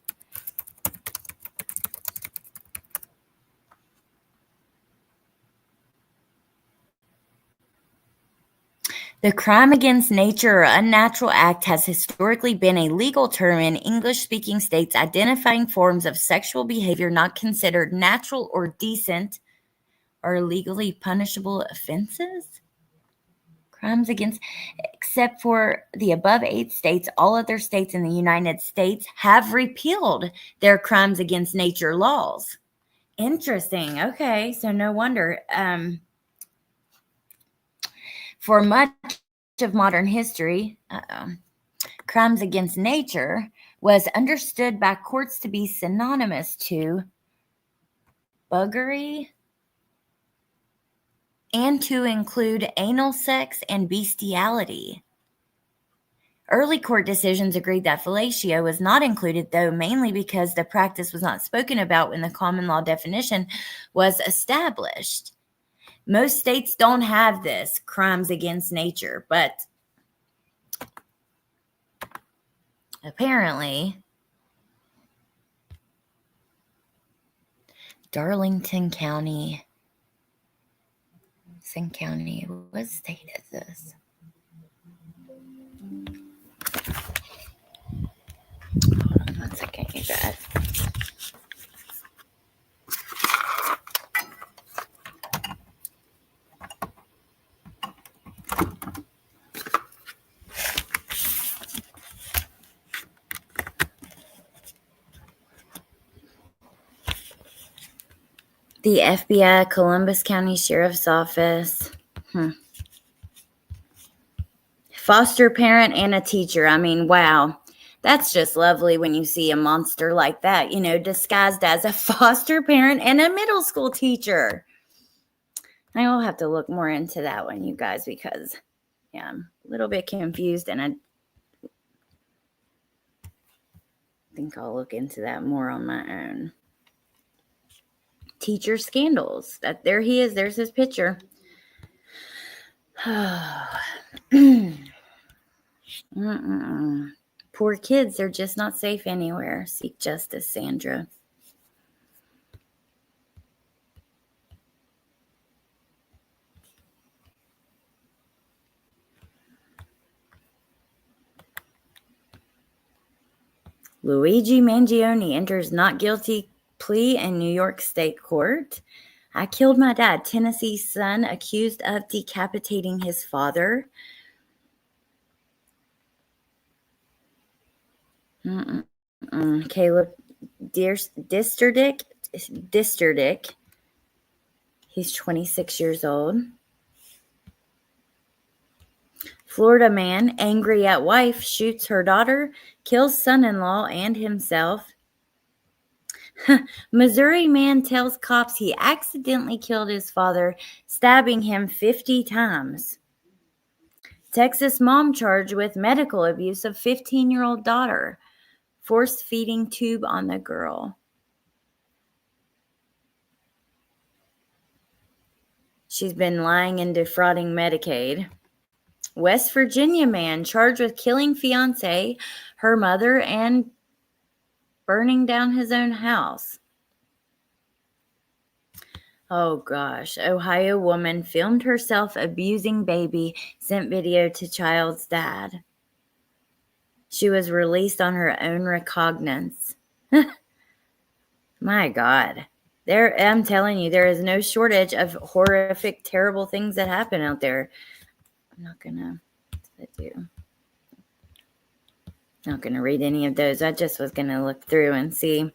The crime against nature or unnatural act has historically been a legal term in English-speaking states identifying forms of sexual behavior not considered natural or decent or legally punishable offenses. Crimes against, except for the above 8 states, all other states in the United States have repealed their crimes against nature laws. Interesting. Okay, so no wonder. For much of modern history, crimes against nature was understood by courts to be synonymous to buggery and to include anal sex and bestiality. Early court decisions agreed that fellatio was not included, though mainly because the practice was not spoken about when the common law definition was established. Most states don't have this, crimes against nature, but apparently Darlington County, what state is this? Hold on 1 second, you guys. The FBI, Columbus County Sheriff's Office. Foster parent and a teacher. I mean, wow. That's just lovely when you see a monster like that, disguised as a foster parent and a middle school teacher. I will have to look more into that one, you guys, because, yeah, I'm a little bit confused, and I think I'll look into that more on my own. Teacher scandals. There he is. There's his picture. Poor kids. They're just not safe anywhere. Seek justice, Sandra. Luigi Mangione enters not guilty plea in New York State Court. I killed my dad. Tennessee's son accused of decapitating his father. Caleb Disterdick. He's 26 years old. Florida man, angry at wife, shoots her daughter, kills son-in-law and himself. Missouri man tells cops he accidentally killed his father, stabbing him 50 times. Texas mom charged with medical abuse of 15-year-old daughter. Force feeding tube on the girl. She's been lying and defrauding Medicaid. West Virginia man charged with killing fiancée, her mother, and burning down his own house. Oh gosh. Ohio woman filmed herself abusing baby, sent video to child's dad. She was released on her own recognizance. My God. I'm telling you, there is no shortage of horrific, terrible things that happen out there. I'm not gonna read any of those. I just was gonna look through and see.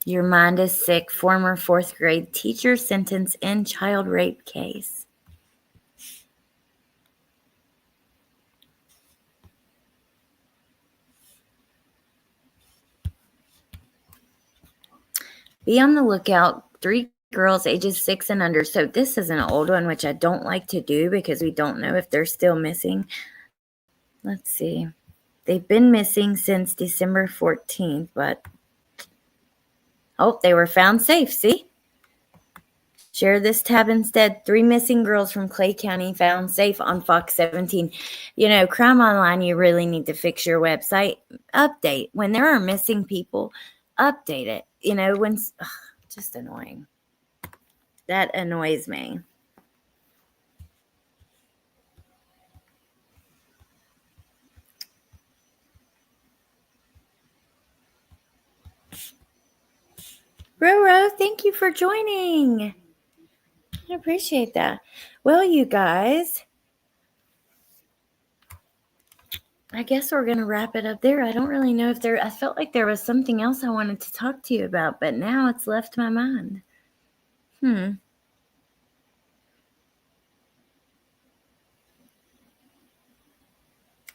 Your mind is sick. Former 4th grade teacher sentenced in child rape case. Be on the lookout. 3 girls ages 6 and under. So this is an old one, which I don't like to do because we don't know if they're still missing. Let's see. They've been missing since December 14th, but they were found safe. See? Share this tab instead. 3 missing girls from Clay County found safe on Fox 17. Crime Online, you really need to fix your website. Update. When there are missing people, update it. Just annoying. That annoys me. Roro, thank you for joining. I appreciate that. Well, you guys, I guess we're going to wrap it up there. I don't really know if I felt like there was something else I wanted to talk to you about, but now it's left my mind. I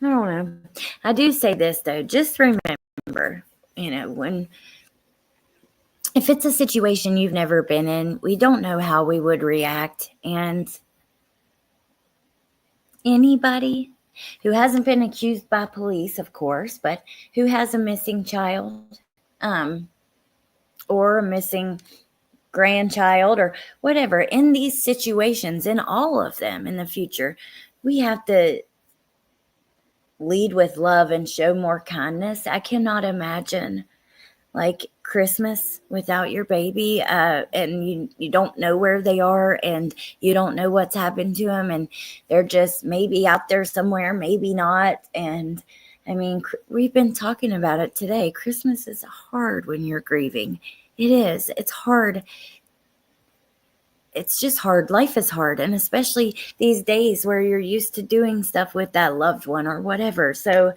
don't know. I do say this, though. Just remember, if it's a situation you've never been in, we don't know how we would react. And anybody who hasn't been accused by police, of course, but who has a missing child, or a missing grandchild or whatever, in these situations, in all of them in the future, we have to lead with love and show more kindness. I cannot imagine Christmas without your baby, and you don't know where they are, and you don't know what's happened to them, and they're just maybe out there somewhere, maybe not. And I mean, we've been talking about it today. Christmas is hard when you're grieving. It is. It's hard. It's just hard. Life is hard. And especially these days where you're used to doing stuff with that loved one or whatever. So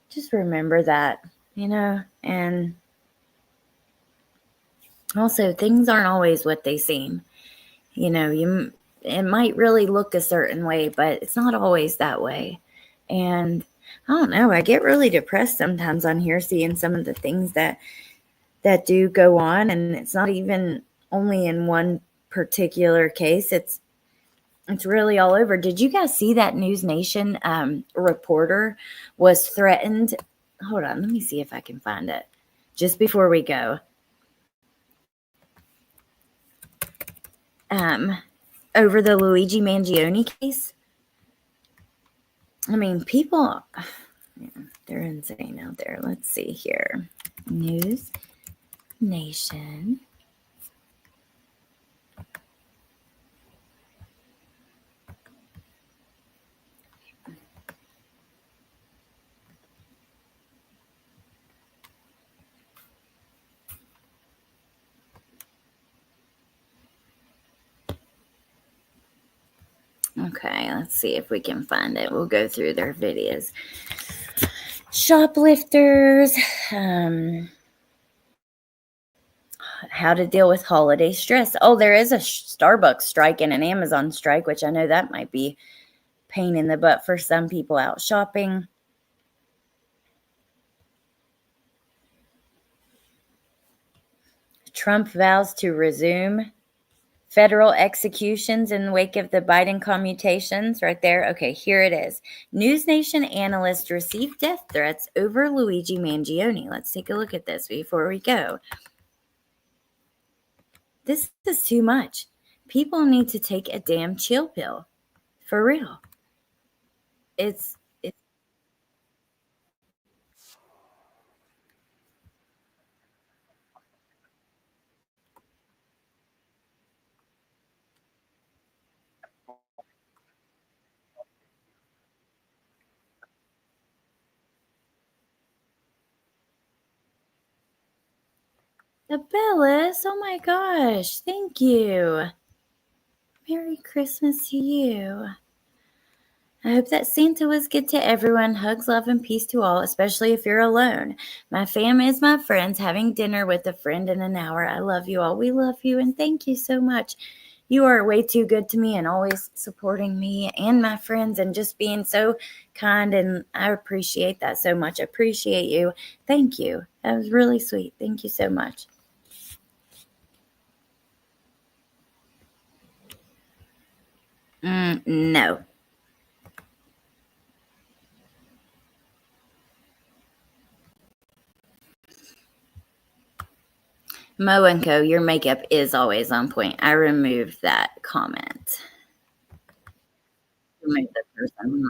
just remember that. and also things aren't always what they seem. It might really look a certain way, but it's not always that way. And I don't know, I get really depressed sometimes on here seeing some of the things that do go on, and it's not even only in one particular case. It's really all over. Did you guys see that News Nation reporter was threatened? Hold on, let me see if I can find it just before we go. Over the Luigi Mangione case. I mean, people, they're insane out there. Let's see here. News Nation. Okay, let's see if we can find it. We'll go through their videos. Shoplifters, how to deal with holiday stress. Oh, there is a Starbucks strike and an Amazon strike, which I know that might be pain in the butt for some people out shopping. Trump vows to resume federal executions in the wake of the Biden commutations. Right there. Okay, here it is. News Nation analysts received death threats over Luigi Mangione. Let's take a look at this before we go. This is too much. People need to take a damn chill pill. For real. It's the Bellis. Oh my gosh. Thank you. Merry Christmas to you. I hope that Santa was good to everyone. Hugs, love, and peace to all, especially if you're alone. My fam is my friends. Having dinner with a friend in an hour. I love you all. We love you, and thank you so much. You are way too good to me and always supporting me and my friends and just being so kind, and I appreciate that so much. I appreciate you. Thank you. That was really sweet. Thank you so much. No. Mo and Co., your makeup is always on point. I removed that comment. Remove the person.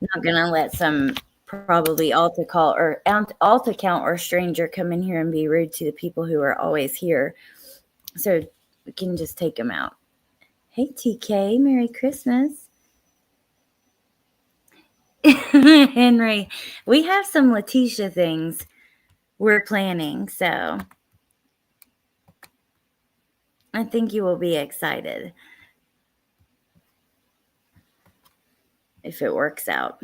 Not gonna let some probably alt account or stranger come in here and be rude to the people who are always here. So we can just take them out. Hey TK, Merry Christmas. Henry, we have some Letitia things we're planning, so I think you will be excited if it works out.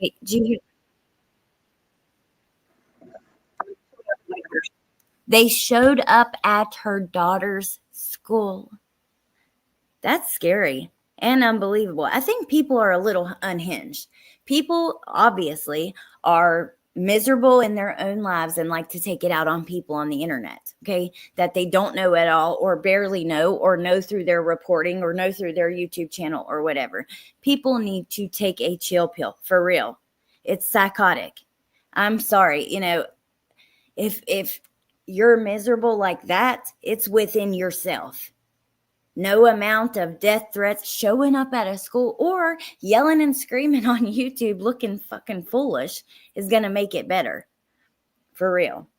Wait, did you hear? They showed up at her daughter's school. That's scary and unbelievable. I think people are a little unhinged. People obviously are miserable in their own lives and like to take it out on people on the internet, okay, that they don't know at all or barely know or know through their reporting or know through their YouTube channel or whatever. People need to take a chill pill for real. It's psychotic. I'm sorry, if you're miserable like that, it's within yourself. No amount of death threats showing up at a school or yelling and screaming on YouTube looking fucking foolish is going to make it better. For real.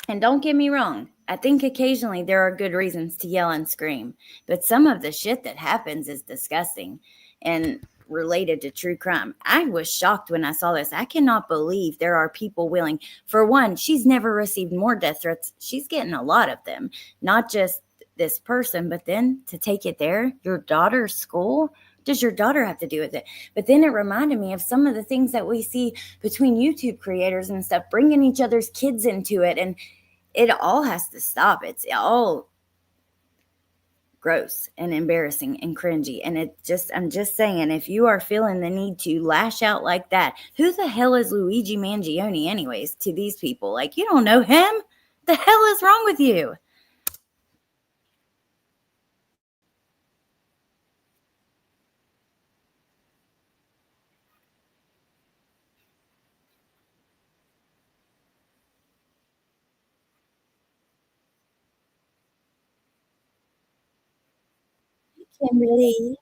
And don't get me wrong, I think occasionally there are good reasons to yell and scream, but some of the shit that happens is disgusting and related to true crime. I was shocked when I saw this. I cannot believe there are people willing. For one, she's never received more death threats. She's getting a lot of them, not just this person, but then to take it there, your daughter's school. Does your daughter have to do with it? But then it reminded me of some of the things that we see between YouTube creators and stuff, bringing each other's kids into it. And it all has to stop. It's all gross and embarrassing and cringy. And I'm just saying, if you are feeling the need to lash out like that, who the hell is Luigi Mangione anyways to these people? Like, you don't know him? The hell is wrong with you? Kimberly.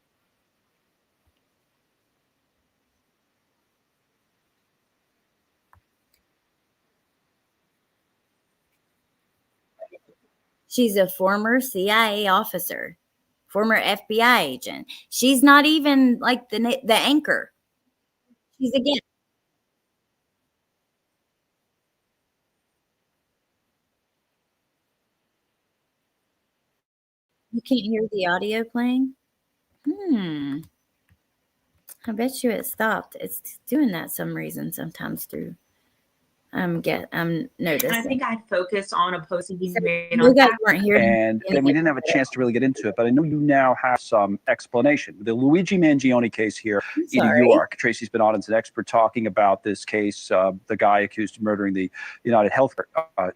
She's a former CIA officer, former FBI agent. She's not even like the anchor. She's again. You can't hear the audio playing? Hmm. I bet you it stopped. It's doing that some reason sometimes through I'm And I noticing. think I focused on a post he So made you on guys weren't here. And we didn't have a chance to really get into it, but I know you now have some explanation. The Luigi Mangione case here in New York. Tracy's been on as an expert talking about this case, the guy accused of murdering the United Health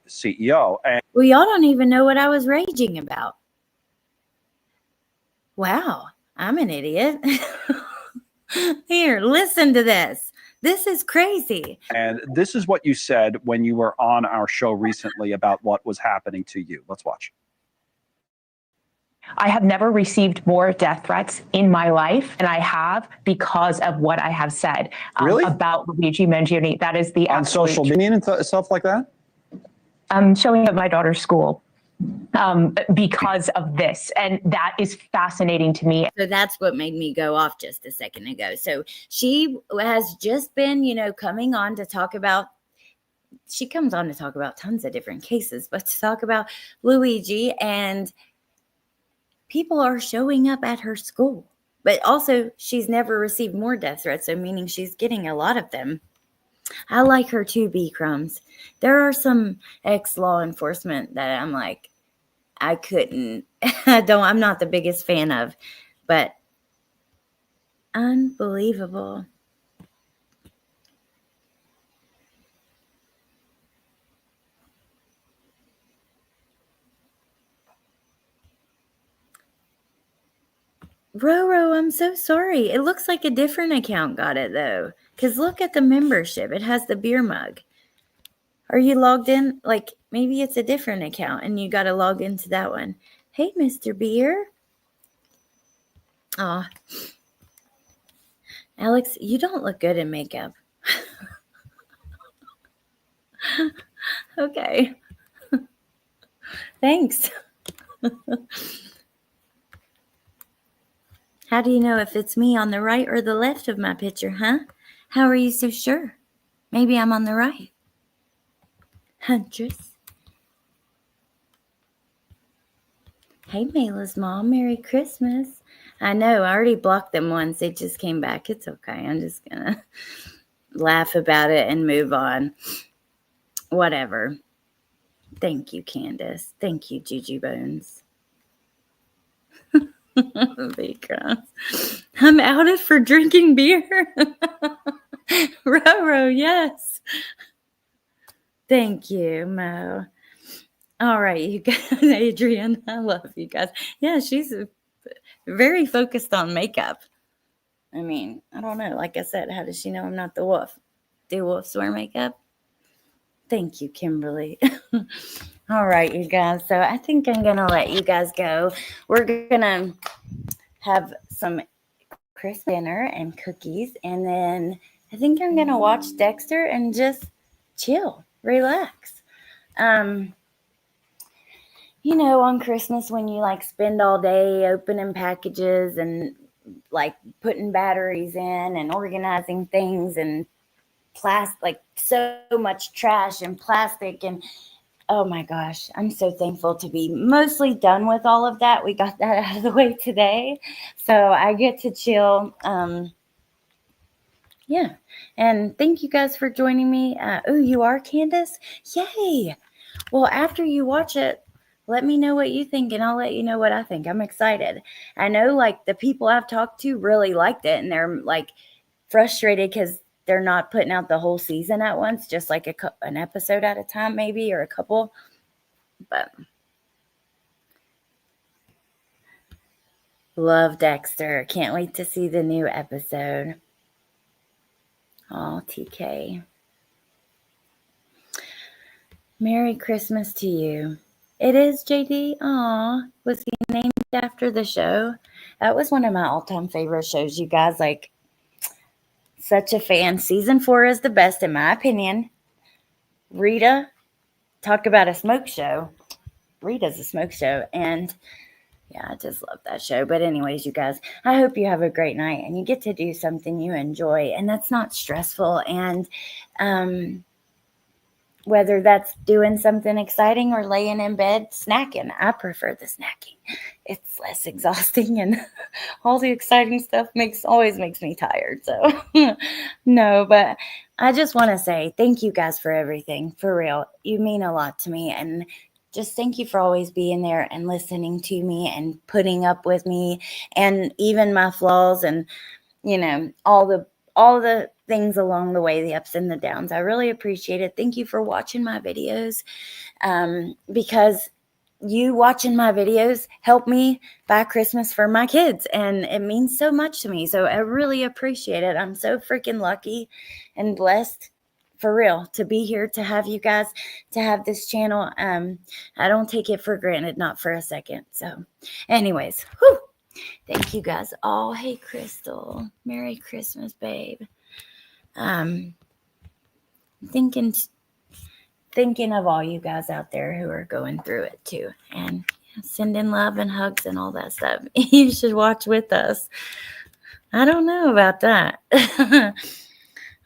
CEO. And Well, y'all don't even know what I was raging about. Wow, I'm an idiot. Here, listen to this. This is crazy. And this is what you said when you were on our show recently about what was happening to you. Let's watch. I have never received more death threats in my life, and I have because of what I have said about Luigi Mangione. That is the on social media and stuff like that. Showing at my daughter's school because of this, and that is fascinating to me. So that's what made me go off just a second ago. So she has just been, coming on to talk about. She comes on to talk about tons of different cases, but to talk about Luigi, and people are showing up at her school. But also, she's never received more death threats, so meaning she's getting a lot of them. I like her too, B Crumbs. There are some ex-law enforcement that I'm like, I couldn't, I'm not the biggest fan of, but unbelievable. Roro, I'm so sorry. It looks like a different account got it though. Because look at the membership. It has the beer mug. Are you logged in? Like maybe it's a different account and you got to log into that one. Hey, Mr. Beer. Aw. Alex, you don't look good in makeup. Okay. Thanks. How do you know if it's me on the right or the left of my picture, huh? How are you so sure? Maybe I'm on the right. Huntress. Hey, Mayla's mom. Merry Christmas. I know. I already blocked them once. They just came back. It's okay. I'm just going to laugh about it and move on. Whatever. Thank you, Candace. Thank you, Juju Bones. I'm outed for drinking beer. Roro, yes. Thank you, Mo. All right, you guys. Adrian, I love you guys. Yeah, she's very focused on makeup. I mean, I don't know. Like I said, how does she know I'm not the wolf? Do wolves wear makeup? Thank you, Kimberly. All right, you guys. So I think I'm going to let you guys go. We're going to have some Christmas dinner and cookies. And then I think I'm going to watch Dexter and just chill, relax. you know, on Christmas when you like spend all day opening packages and like putting batteries in and organizing things and like so much trash and plastic, and oh my gosh, I'm so thankful to be mostly done with all of that. We got that out of the way today, so I get to chill. Yeah, and thank you guys for joining me. Oh, you are, Candace? Yay! Well, after you watch it, let me know what you think, and I'll let you know what I think. I'm excited. I know, like, the people I've talked to really liked it, and they're, like, frustrated because they're not putting out the whole season at once, just like an episode at a time, maybe, or a couple. But love Dexter. Can't wait to see the new episode. Oh, TK. Merry Christmas to you. It is, JD. Aw, was he named after the show? That was one of my all-time favorite shows, you guys. Like, such a fan. Season 4 is the best, in my opinion. Rita, talk about a smoke show. Rita's a smoke show, and yeah, I just love that show. But anyways, you guys, I hope you have a great night and you get to do something you enjoy and that's not stressful. And whether that's doing something exciting or laying in bed snacking, I prefer the snacking. It's less exhausting, and all the exciting stuff always makes me tired. So no, but I just want to say thank you guys for everything. For real, you mean a lot to me, and just thank you for always being there and listening to me and putting up with me and even my flaws and, you know, all the things along the way, the ups and the downs. I really appreciate it. Thank you for watching my videos, because you watching my videos help me buy Christmas for my kids, and it means so much to me. So I really appreciate it. I'm so freaking lucky and blessed, for real, to be here, to have you guys, to have this channel. I don't take it for granted, not for a second. So anyways, whew, thank you guys all. Hey, Crystal, Merry Christmas, babe. Thinking of all you guys out there who are going through it too, and sending love and hugs and all that stuff. You should watch with us. I don't know about that.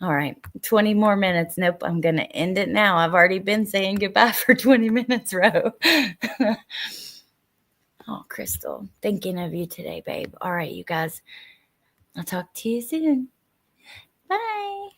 All right, 20 more minutes. Nope, I'm going to end it now. I've already been saying goodbye for 20 minutes, Ro. Oh, Crystal, thinking of you today, babe. All right, you guys, I'll talk to you soon. Bye.